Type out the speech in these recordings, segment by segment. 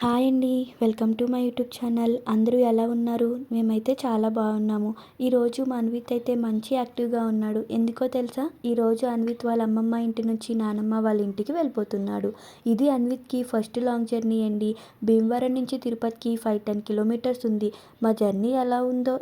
Hi అండి. Welcome to my YouTube channel. అందరూ ఎలా ఉన్నారు? మేమైతే చాలా బాగున్నాము. ఈరోజు మా అన్విత్ అయితే మంచి యాక్టివ్‌గా ఉన్నాడు. ఎందుకో తెలుసా? ఈరోజు అన్విత్ వాళ్ళ అమ్మమ్మ ఇంటి నుంచి నానమ్మ వాళ్ళ ఇంటికి వెళ్ళిపోతున్నాడు. ఇది అన్విత్‌కి ఫస్ట్ లాంగ్ జర్నీ అండి. భీమవరం నుంచి తిరుపతికి 10 కిలోమీటర్స్ ఉంది. మా జర్నీ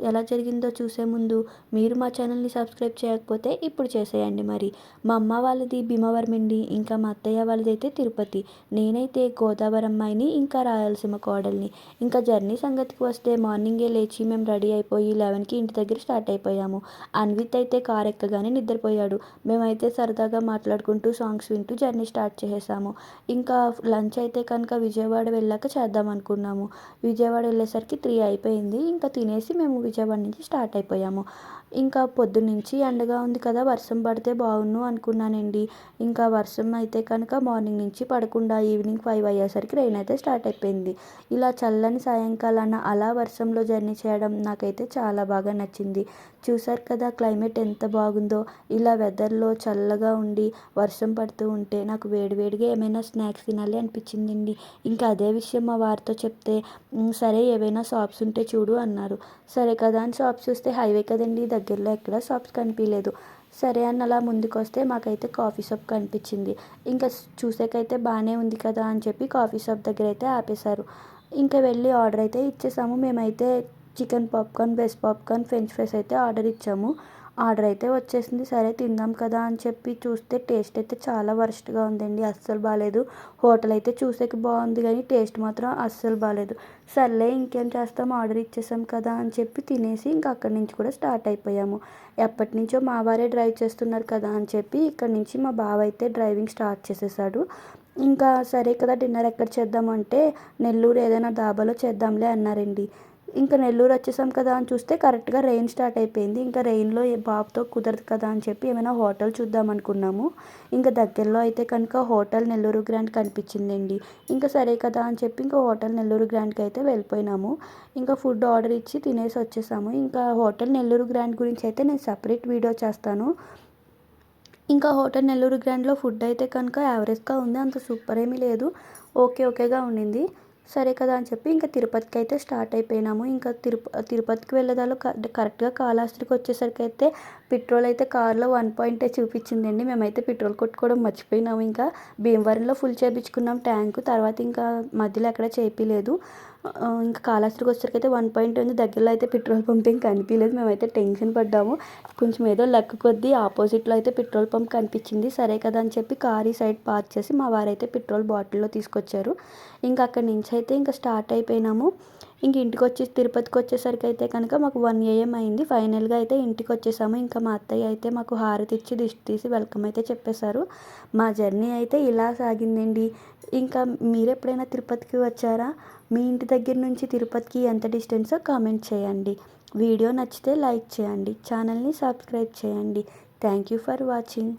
ఎలా జరిగిందో చూసే ముందు మీరు మా ఛానల్‌ని సబ్స్క్రైబ్ చేయకపోతే ఇప్పుడు చేసేయండి మరి. మా అమ్మ వాళ్ళది భీమవరం అండి. ఇంకా మా అత్తయ్య వాళ్ళదైతే తిరుపతి. నేనైతే గోదావరి అమ్మాయిని, ఇంకా రాయలసీమ కోడల్ని. ఇంకా జర్నీ సంగతికి వస్తే మార్నింగే లేచి మేము రెడీ అయిపోయి 11కి ఇంటి దగ్గర స్టార్ట్ అయిపోయాము. అన్విత్ అయితే కార్ ఎక్కగానే నిద్రపోయాడు. మేమైతే సరదాగా మాట్లాడుకుంటూ సాంగ్స్ వింటూ జర్నీ స్టార్ట్ చేసేసాము. ఇంకా లంచ్ అయితే కనుక విజయవాడ వెళ్ళాక చేద్దాం అనుకున్నాము. విజయవాడ వెళ్ళేసరికి 3 అయిపోయింది. ఇంకా తినేసి మేము విజయవాడ నుంచి స్టార్ట్ అయిపోయాము. ఇంకా పొద్దున్నుంచి ఎండగా ఉంది కదా, వర్షం పడితే బాగున్ను అనుకున్నానండి. ఇంకా వర్షం అయితే కనుక మార్నింగ్ నుంచి పడకుండా ఈవినింగ్ 5 అయ్యేసరికి రెయిన్ అయితే స్టార్ట్ అయిపోయింది. ఇలా చల్లని సాయంకాలాన అలా వర్షంలో జర్నీ చేయడం నాకైతే చాలా బాగా నచ్చింది. చూసారు కదా క్లైమేట్ ఎంత బాగుందో. ఇలా వెదర్లో చల్లగా ఉండి వర్షం పడుతూ ఉంటే నాకు వేడివేడిగా ఏమైనా స్నాక్స్ తినాలి అనిపించిందండి. ఇంకా అదే విషయం మా వారితో చెప్తే సరే ఏవైనా షాప్స్ ఉంటే చూడు అన్నారు. సరే కదా అని షాప్స్ చూస్తే హైవే కదండి, దగ్గరలో ఎక్కడ షాప్స్ కనిపించలేదు. సరే అని అలా ముందుకొస్తే మాకైతే కాఫీ షాప్ కనిపించింది. ఇంకా చూసేకైతే బాగానే ఉంది కదా అని చెప్పి కాఫీ షాప్ దగ్గర అయితే ఆపేశారు. ఇంకా వెళ్ళి ఆర్డర్ అయితే ఇచ్చేసాము. మేమైతే chicken popcorn, veg popcorn, French fries అయితే ఆర్డర్ ఇచ్చాము. ఆర్డర్ అయితే వచ్చేసింది. సరే తిందాం కదా అని చెప్పి చూస్తే టేస్ట్ అయితే చాలా వరస్ట్‌గా ఉందండి. అస్సలు బాలేదు. హోటల్ అయితే చూసేకి బాగుంది కానీ టేస్ట్ మాత్రం అస్సలు బాలేదు. సర్లే ఇంకేం చేస్తాం, ఆర్డర్ ఇచ్చేసాం కదా అని చెప్పి తినేసి ఇంకా అక్కడి నుంచి కూడా స్టార్ట్ అయిపోయాము. ఎప్పటినుంచో మా వారే డ్రైవ్ చేస్తున్నారు కదా అని చెప్పి ఇక్కడి నుంచి మా బావ అయితే డ్రైవింగ్ స్టార్ట్ చేసేసాడు. ఇంకా సరే కదా డిన్నర్ ఎక్కడ చేద్దామంటే నెల్లూరు ఏదైనా ధాబాలో చేద్దాంలే అన్నారండి. ఇంకా నెల్లూరు వచ్చేసాం కదా అని చూస్తే కరెక్ట్‌గా రెయిన్ స్టార్ట్ అయిపోయింది. ఇంకా రెయిన్‌లో బాబుతో కుదరదు కదా అని చెప్పి ఏమైనా హోటల్ చూద్దాం అనుకున్నాము. ఇంకా దగ్గరలో అయితే కనుక హోటల్ నెల్లూరు గ్రాండ్ కనిపించిందండి. ఇంకా సరే కదా అని చెప్పి ఇంకా హోటల్ నెల్లూరు గ్రాండ్‌కి అయితే వెళ్ళిపోయినాము. ఇంకా ఫుడ్ ఆర్డర్ ఇచ్చి తినేసి వచ్చేసాము. ఇంకా హోటల్ నెల్లూరు గ్రాండ్ గురించి అయితే నేను సెపరేట్ వీడియో చేస్తాను. ఇంకా హోటల్ నెల్లూరు గ్రాండ్‌లో ఫుడ్ అయితే కనుక యావరేజ్‌గా ఉంది. అంత సూపర్ ఏమీ లేదు. ఓకేగా ఉండింది. సరే కదా అని చెప్పి ఇంకా తిరుపతికి అయితే స్టార్ట్ అయిపోయినాము. ఇంకా తిరుపతికి వెళ్ళేదారిలో కరెక్ట్‌గా కాళహస్తికి వచ్చేసరికైతే పెట్రోల్ అయితే కార్‌లో 1 పాయింటే చూపించిందండి. మేమైతే పెట్రోల్ కొట్టుకోవడం మర్చిపోయినాము. ఇంకా భీమవరంలో ఫుల్ చేపించుకున్నాం ట్యాంకు. తర్వాత ఇంకా మధ్యలో ఎక్కడ చేపియలేదు. ఇంకా కాళహస్తికి వచ్చేసరికైతే 1 పాయింట్ ఉంది. దగ్గరలో అయితే పెట్రోల్ పంప్ ఏం కనిపియలేదు. మేమైతే టెన్షన్ పడ్డాము. కొంచెం ఏదో లక్ కొద్దీ ఆపోజిట్లో అయితే పెట్రోల్ పంప్ కనిపించింది. సరే కదా అని చెప్పి కార్ ఈ సైడ్ పార్క్ చేసి మా వారైతే పెట్రోల్ బాటిల్‌లో తీసుకొచ్చారు. ఇంకా అక్కడి నుంచి అయితే ఇంకా స్టార్ట్ అయిపోయినాము. ఇంక తిరుపతికి వచ్చేసరికి అయితే కనుక మాకు 1 AM అయింది. ఫైనల్‌గా అయితే ఇంటికి వచ్చేసాము. ఇంకా మా అత్తయ్య అయితే మాకు హారతి ఇచ్చి దిష్టి తీసి వెల్కమ్ అయితే చెప్పేశారు. మా జర్నీ అయితే ఇలా సాగిందండి. ఇంకా మీరెప్పుడైనా తిరుపతికి వచ్చారా? మీ ఇంటి దగ్గర నుంచి తిరుపతికి ఎంత డిస్టెన్సో కామెంట్ చేయండి. వీడియో నచ్చితే లైక్ చేయండి. ఛానల్‌ని సబ్స్క్రైబ్ చేయండి. Thank you for watching.